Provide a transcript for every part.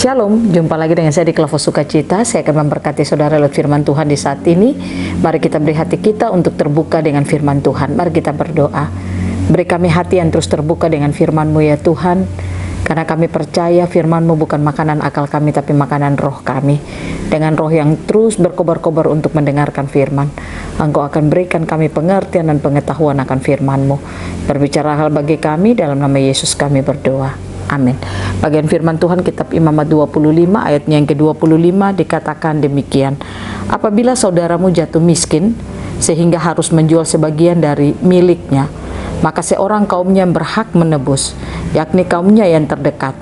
Shalom, jumpa lagi dengan saya di Kelompok Sukacita. Saya akan memberkati saudara lewat firman Tuhan di saat ini. Mari kita beri hati kita untuk terbuka dengan firman Tuhan. Mari kita berdoa. Beri kami hati yang terus terbuka dengan firman-Mu ya Tuhan. Karena kami percaya firman-Mu bukan makanan akal kami, tapi makanan roh kami. Dengan roh yang terus berkobar-kobar untuk mendengarkan firman, Engkau akan berikan kami pengertian dan pengetahuan akan firman-Mu. Berbicara hal bagi kami, dalam nama Yesus kami berdoa. Amin. Bagian firman Tuhan kitab Imamat 25 ayatnya yang ke-25 dikatakan demikian. Apabila saudaramu jatuh miskin sehingga harus menjual sebagian dari miliknya, maka seorang kaumnya yang berhak menebus, yakni kaumnya yang terdekat,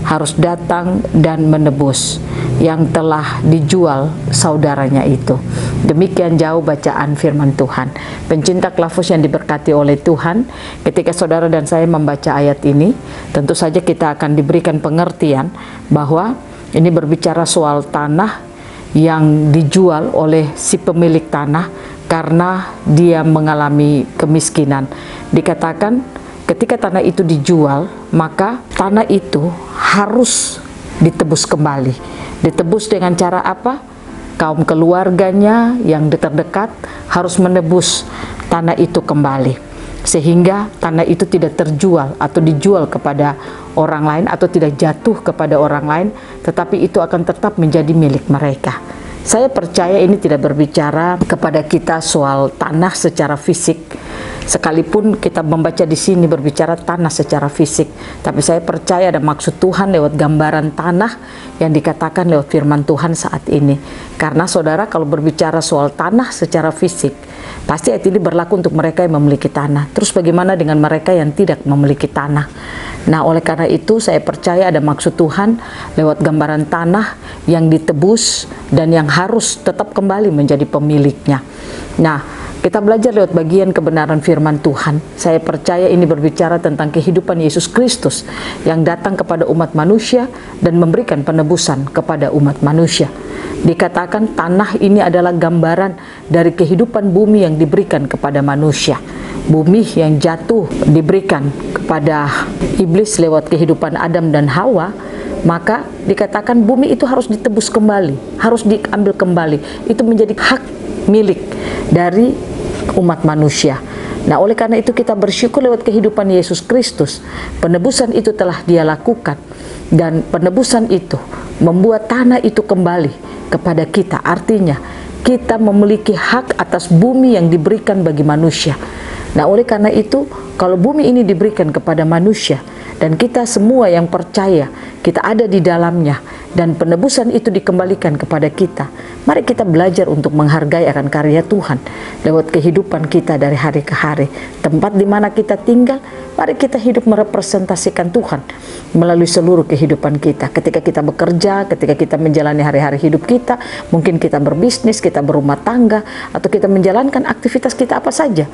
harus datang dan menebus yang telah dijual saudaranya itu. Demikian jauh bacaan firman Tuhan. Pencinta Kelompok yang diberkati oleh Tuhan, ketika saudara dan saya membaca ayat ini, tentu saja kita akan diberikan pengertian bahwa ini berbicara soal tanah yang dijual oleh si pemilik tanah karena dia mengalami kemiskinan. Dikatakan ketika tanah itu dijual, maka tanah itu harus ditebus kembali. Ditebus dengan cara apa? Kaum keluarganya yang terdekat harus menebus tanah itu kembali, sehingga tanah itu tidak terjual atau dijual kepada orang lain atau tidak jatuh kepada orang lain, tetapi itu akan tetap menjadi milik mereka. Saya percaya ini tidak berbicara kepada kita soal tanah secara fisik, sekalipun kita membaca di sini berbicara tanah secara fisik, tapi saya percaya ada maksud Tuhan lewat gambaran tanah yang dikatakan lewat firman Tuhan saat ini. Karena saudara, kalau berbicara soal tanah secara fisik, pasti ayat ini berlaku untuk mereka yang memiliki tanah. Terus bagaimana dengan mereka yang tidak memiliki tanah? Nah, oleh karena itu saya percaya ada maksud Tuhan lewat gambaran tanah yang ditebus dan yang harus tetap kembali menjadi pemiliknya. Nah, kita belajar lewat bagian kebenaran firman Tuhan. Saya percaya ini berbicara tentang kehidupan Yesus Kristus yang datang kepada umat manusia dan memberikan penebusan kepada umat manusia. Dikatakan tanah ini adalah gambaran dari kehidupan bumi yang diberikan kepada manusia. Bumi yang jatuh diberikan kepada iblis lewat kehidupan Adam dan Hawa, maka dikatakan bumi itu harus ditebus kembali, harus diambil kembali. Itu menjadi hak milik dari umat manusia. Nah, oleh karena itu kita bersyukur lewat kehidupan Yesus Kristus, penebusan itu telah Dia lakukan, dan penebusan itu membuat tanah itu kembali kepada kita. Artinya kita memiliki hak atas bumi yang diberikan bagi manusia. Nah, oleh karena itu kalau bumi ini diberikan kepada manusia dan kita semua yang percaya kita ada di dalamnya dan penebusan itu dikembalikan kepada kita, mari kita belajar untuk menghargai akan karya Tuhan lewat kehidupan kita dari hari ke hari. Tempat di mana kita tinggal, mari kita hidup merepresentasikan Tuhan melalui seluruh kehidupan kita. Ketika kita bekerja, ketika kita menjalani hari-hari hidup kita, mungkin kita berbisnis, kita berumah tangga, atau kita menjalankan aktivitas kita apa saja,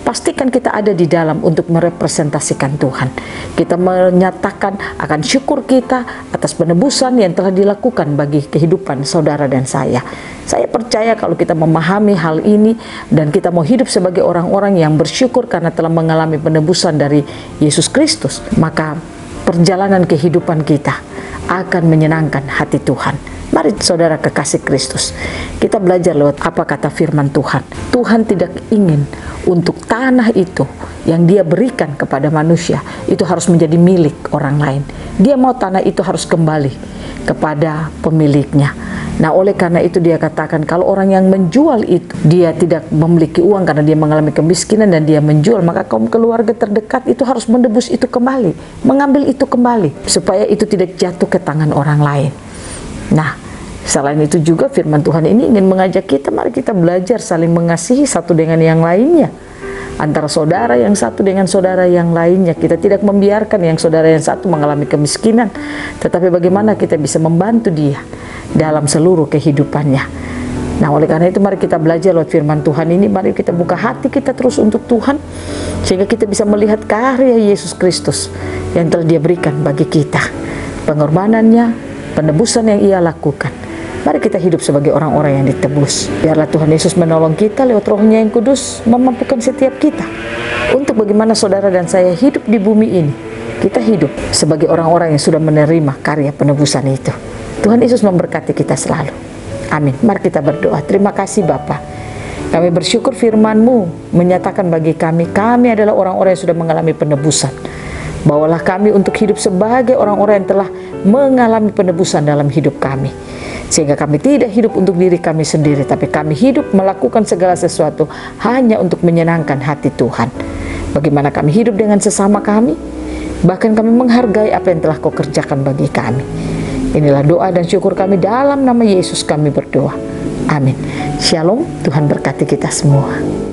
pastikan kita ada di dalam untuk merepresentasikan Tuhan. Kita menyatakan akan syukur kita atas penebusan yang telah dilakukan bagi kehidupan saudara dan saya. Saya percaya kalau kita memahami hal ini dan kita mau hidup sebagai orang-orang yang bersyukur karena telah mengalami penebusan dari Yesus Kristus, maka perjalanan kehidupan kita akan menyenangkan hati Tuhan. Mari saudara kekasih Kristus, kita belajar lewat apa kata firman Tuhan. Tuhan tidak ingin untuk tanah itu yang Dia berikan kepada manusia itu harus menjadi milik orang lain. Dia mau tanah itu harus kembali kepada pemiliknya. Nah, oleh karena itu Dia katakan kalau orang yang menjual itu dia tidak memiliki uang karena dia mengalami kemiskinan dan dia menjual, maka kaum keluarga terdekat itu harus menebus itu kembali, mengambil itu kembali supaya itu tidak jatuh ke tangan orang lain. Nah, selain itu juga firman Tuhan ini ingin mengajak kita, mari kita belajar saling mengasihi satu dengan yang lainnya. Antara saudara yang satu dengan saudara yang lainnya. Kita tidak membiarkan yang saudara yang satu mengalami kemiskinan, tetapi bagaimana kita bisa membantu dia dalam seluruh kehidupannya. Nah, oleh karena itu mari kita belajar lewat firman Tuhan ini. Mari kita buka hati kita terus untuk Tuhan, sehingga kita bisa melihat karya Yesus Kristus yang telah Dia berikan bagi kita, pengorbanannya, penebusan yang Ia lakukan. Mari kita hidup sebagai orang-orang yang ditebus. Biarlah Tuhan Yesus menolong kita lewat Roh-Nya yang kudus, memampukan setiap kita untuk bagaimana saudara dan saya hidup di bumi ini kita hidup sebagai orang-orang yang sudah menerima karya penebusan itu. Tuhan Yesus memberkati kita selalu. Amin. Mari kita berdoa. Terima kasih Bapa. Kami bersyukur firman-Mu menyatakan bagi kami adalah orang-orang yang sudah mengalami penebusan. Bawalah kami untuk hidup sebagai orang-orang yang telah mengalami penebusan dalam hidup kami. Sehingga kami tidak hidup untuk diri kami sendiri, tapi kami hidup melakukan segala sesuatu hanya untuk menyenangkan hati Tuhan. Bagaimana kami hidup dengan sesama kami, bahkan kami menghargai apa yang telah Kau kerjakan bagi kami. Inilah doa dan syukur kami, dalam nama Yesus kami berdoa. Amin. Shalom, Tuhan berkati kita semua.